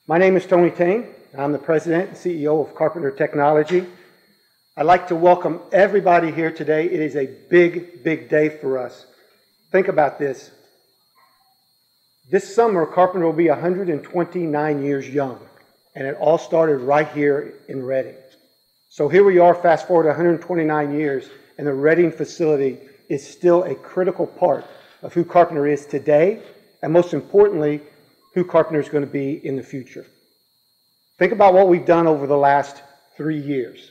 My name is Tony Tang. I'm the President and CEO of Carpenter Technology. I'd like to welcome everybody here today. It is a big, big day for us. Think about this. This summer, Carpenter will be 129 years young, and it all started right here in Reading. So here we are, fast forward 129 years, and the Reading facility is still a critical part of who Carpenter is today, and most importantly, who Carpenter is going to be in the future. Think about what we've done over the last 3 years.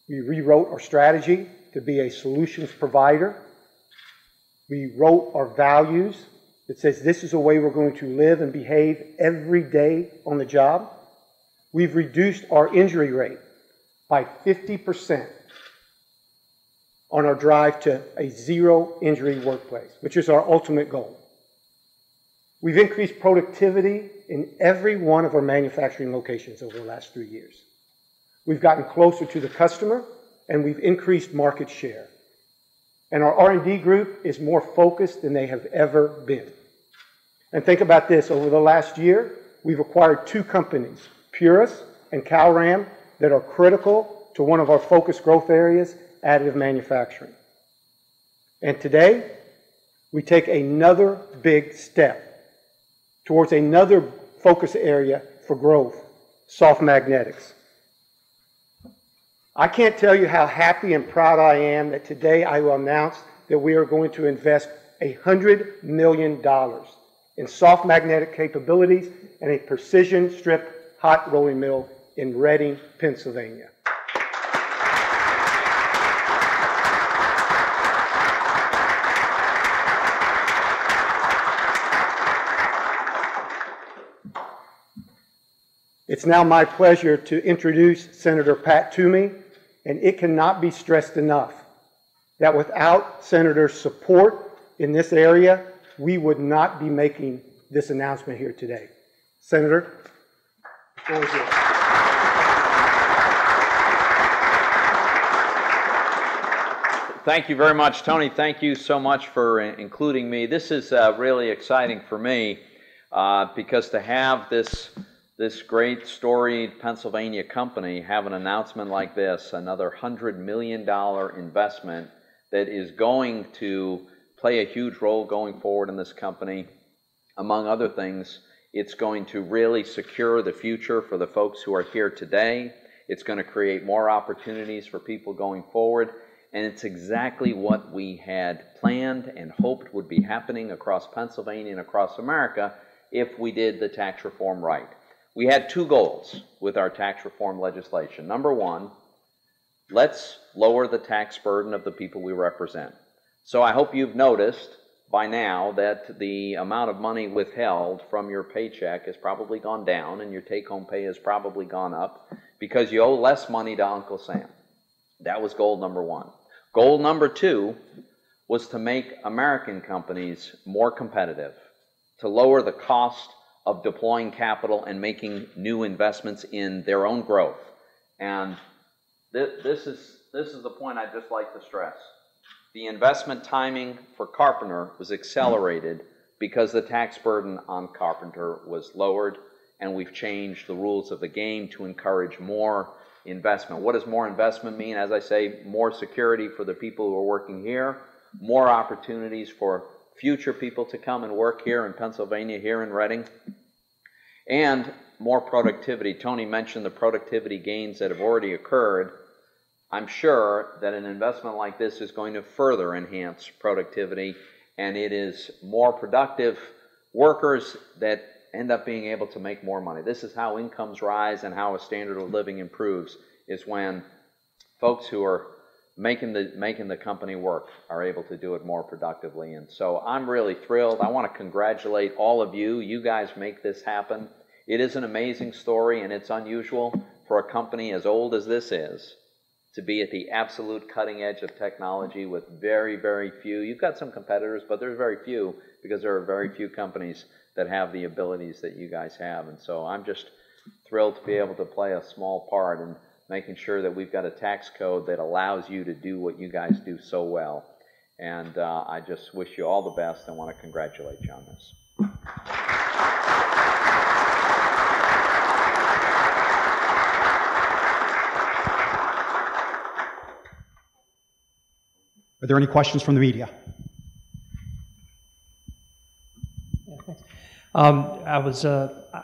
We rewrote our strategy to be a solutions provider. We wrote our values that says this is the way we're going to live and behave every day on the job. We've reduced our injury rate by 50% on our drive to a zero injury workplace, which is our ultimate goal. We've increased productivity in every one of our manufacturing locations over the last 3 years. We've gotten closer to the customer, and we've increased market share. And our R&D group is more focused than they have ever been. And think about this, over the last year, we've acquired 2 companies, Purus and CalRam, that are critical to one of our focus growth areas, additive manufacturing. And today, we take another big step towards another focus area for growth, soft magnetics. I can't tell you how happy and proud I am that today I will announce that we are going to invest $100 million in soft magnetic capabilities and a precision strip hot rolling mill in Reading, Pennsylvania. It's now my pleasure to introduce Senator Pat Toomey, and it cannot be stressed enough that without Senator's support in this area, we would not be making this announcement here today. Senator, the floor is yours. Thank you very much, Tony. Thank you so much for including me. This is really exciting for me because to have this great storied Pennsylvania company have an announcement like this, another $100 million investment that is going to play a huge role going forward in this company. Among other things, it's going to really secure the future for the folks who are here today. It's going to create more opportunities for people going forward, and it's exactly what we had planned and hoped would be happening across Pennsylvania and across America if we did the tax reform right. We had 2 goals with our tax reform legislation. Number 1, let's lower the tax burden of the people we represent. So I hope you've noticed by now that the amount of money withheld from your paycheck has probably gone down and your take-home pay has probably gone up because you owe less money to Uncle Sam. That was goal number 1. Goal number 2 was to make American companies more competitive, to lower the cost of deploying capital and making new investments in their own growth. And this is the point I'd just like to stress. The investment timing for Carpenter was accelerated because the tax burden on Carpenter was lowered, and we've changed the rules of the game to encourage more investment. What does more investment mean? As I say, more security for the people who are working here, more opportunities for future people to come and work here in Pennsylvania, here in Reading, and more productivity. Tony mentioned the productivity gains that have already occurred. I'm sure that an investment like this is going to further enhance productivity, and it is more productive workers that end up being able to make more money. This is how incomes rise and how a standard of living improves, is when folks who are making the company work are able to do it more productively. And so I'm really thrilled. I want to congratulate all of you. You guys make this happen. It is an amazing story, and it's unusual for a company as old as this is to be at the absolute cutting edge of technology with very, very few. You've got some competitors, but there's very few because there are very few companies that have the abilities that you guys have. And so I'm just thrilled to be able to play a small part in making sure that we've got a tax code that allows you to do what you guys do so well. And I just wish you all the best and want to congratulate you on this. Are there any questions from the media? Yeah, thanks.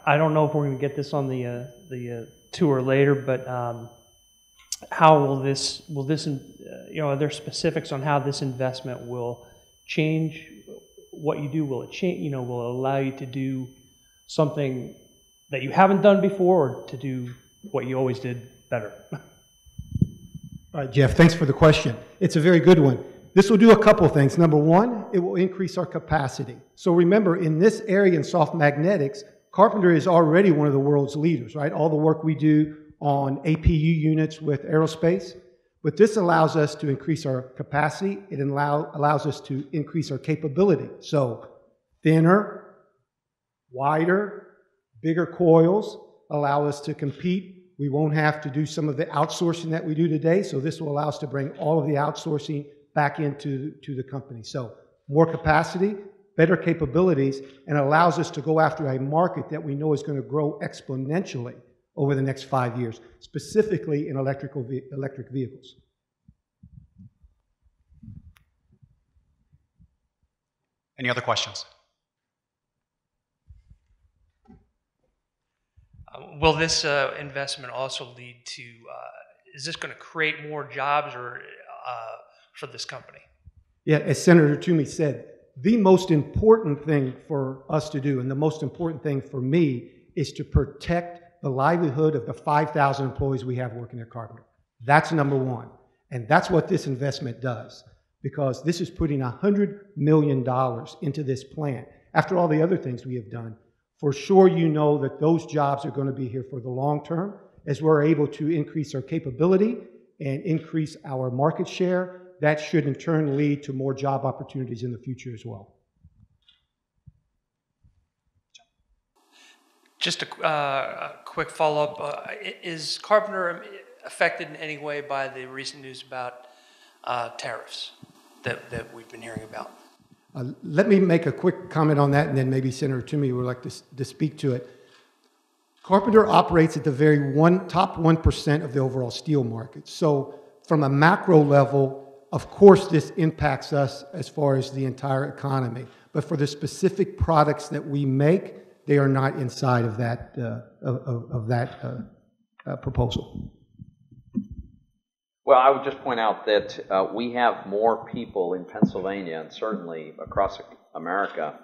I don't know if we're going to get this on the tour later, but how will this, are there specifics on how this investment will change what you do? Will it change, will it allow you to do something that you haven't done before, or to do what you always did better? All right, Jeff, thanks for the question. It's a very good one. This will do a couple of things. Number one, it will increase our capacity. So remember, in this area in soft magnetics, Carpenter is already one of the world's leaders, right? All the work we do on APU units with Aerospace. But this allows us to increase our capacity. It allows us to increase our capability. So thinner, wider, bigger coils allow us to compete. We won't have to do some of the outsourcing that we do today. So this will allow us to bring all of the outsourcing back into the company. So more capacity, better capabilities, and allows us to go after a market that we know is going to grow exponentially over the next 5 years, specifically in electric vehicles. Any other questions? Will this investment also lead to, is this going to create more jobs or for this company? Yeah, as Senator Toomey said, the most important thing for us to do, and the most important thing for me, is to protect the livelihood of the 5,000 employees we have working at Carpenter. That's number one. And that's what this investment does, because this is putting $100 million into this plant. After all the other things we have done, for sure you know that those jobs are going to be here for the long term, as we're able to increase our capability and increase our market share. That should in turn lead to more job opportunities in the future as well. Just a quick follow-up. Is Carpenter affected in any way by the recent news about tariffs that we've been hearing about? Let me make a quick comment on that, and then maybe Senator Toomey would like to speak to it. Carpenter operates at the very top 1% of the overall steel market. So from a macro level, of course, this impacts us as far as the entire economy. But for the specific products that we make, they are not inside of that, proposal. Well, I would just point out that we have more people in Pennsylvania and certainly across America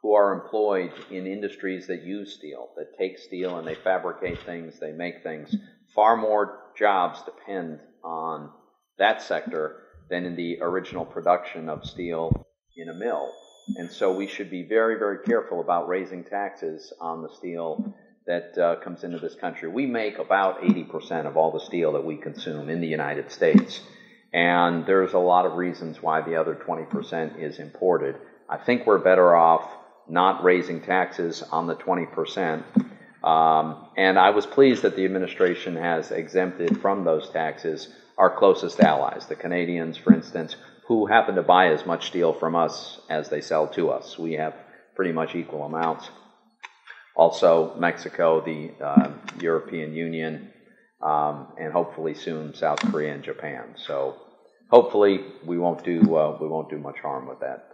who are employed in industries that use steel, that take steel and they fabricate things, they make things. Far more jobs depend on that sector than in the original production of steel in a mill. And so we should be very, very careful about raising taxes on the steel that comes into this country. We make about 80% of all the steel that we consume in the United States. And there's a lot of reasons why the other 20% is imported. I think we're better off not raising taxes on the 20%. And I was pleased that the administration has exempted from those taxes our closest allies, the Canadians, for instance, who happen to buy as much steel from us as they sell to us. We have pretty much equal amounts. Also, Mexico, the European Union, and hopefully soon South Korea and Japan. So hopefully we won't do much harm with that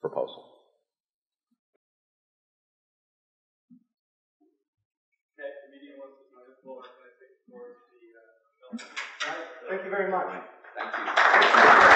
proposal. Okay, the media wants to join the floor. Can I take the floor to the Thank you very much. Thank you.